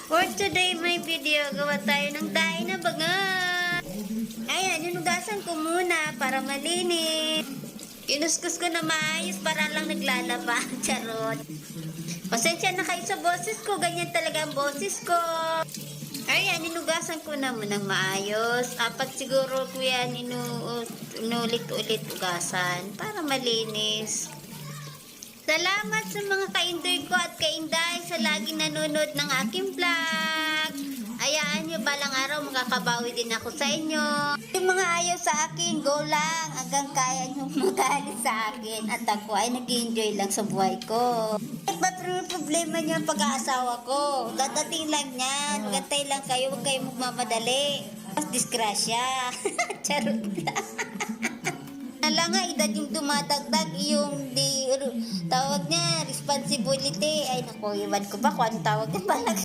For today, may video, gawa tayo ng tayo na baga. Ayan, hinugasan ko muna para malinis. Inuskus ko na maayos para lang naglalaba. Charot. Pasensya na kayo sa boses ko. Ganyan talaga ang boses ko. Ayan, hinugasan ko naman ng maayos. Apat siguro ko yan inulit-ulit ugasan para malinis. Salamat sa mga kaindoy ko at kainday sa laging nanonood ng aking vlog. Ayaan nyo, balang araw makakabawi din ako sa inyo. Yung mga ayaw sa akin, go lang. Hanggang kaya nyo magalit sa akin. At ako ay nag-enjoy lang sa buhay ko. Ba't problema nyo ang pag-aasawa ko? Dadating lang yan. Gantay lang kayo, huwag kayo magmamadali. Mas disgrasya. Charot lang. Alam nga, edad yung dumadagdag, yung tawag niya, responsibility. Ay, naku, iwan ko ba kung anong tawag niya.